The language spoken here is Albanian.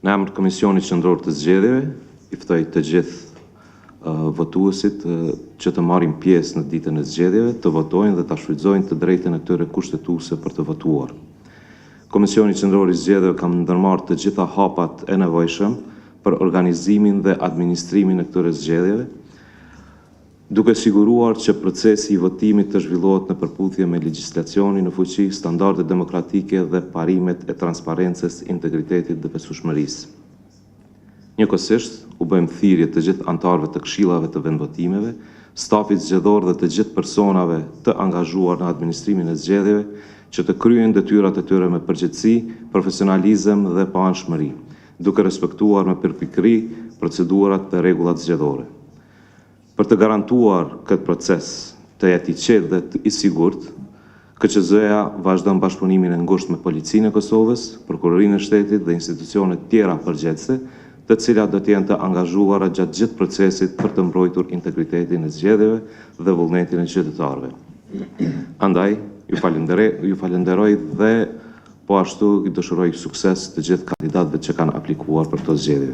Në emër të Komisionit Qendror të Zgjedhjeve, i ftoj të gjithë votuesit që të marrin pjesë në ditën e zgjedhjeve, të votojnë dhe të shfrytëzojnë të drejtën e tyre kushtetuese për të votuar. Komisioni Qendror i Zgjedhjeve ka ndërmarrë të gjitha hapat e nevojshëm për organizimin dhe administrimin e këtyre zgjedhjeve, duke siguruar që procesi i votimit të zhvillohet në përputhje me legjislacionin në fuqi, standardet demokratike dhe parimet e transparencës, integritetit dhe besueshmërisë. Njëkohësisht, u bëjmë thirrje të gjithë anëtarëve të këshillave të vendvotimeve, stafit zgjedhor dhe të gjithë personave të angazhuar në administrimin e zgjedhjeve që të kryejnë detyrat e tyre me përgjegjësi, profesionalizëm dhe pa anshmëri, duke respektuar me përpikëri procedurat dhe rregullat zgjedhore. Për të garantuar këtë proces të jetë i qetë dhe i sigurt, KQZ-ja vazhdon bashkëpunimin e ngushtë me Policinë e Kosovës, Prokurorinë e Shtetit dhe institucionet tjera përgjegjëse, të cilat do të jenë të angazhuara gjatë gjithë procesit për të mbrojtur integritetin e zgjedhjeve dhe vullnetin e qytetarëve. Andaj, ju falenderoj dhe po ashtu i dëshiroj sukses të gjithë kandidatëve që kanë aplikuar për këto zgjedhje.